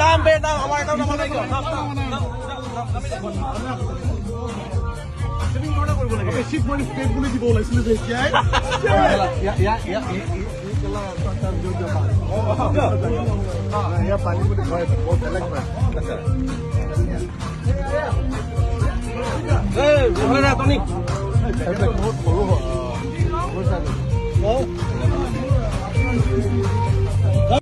নাম বে নাম আমার নাম নাম বেশি করে স্টেপ বলে দিব লাইছিল যে কি আই ইয়া পানি বলে হয় বহুত अलग है এই ওখানে না টনি বহুত বড় হয়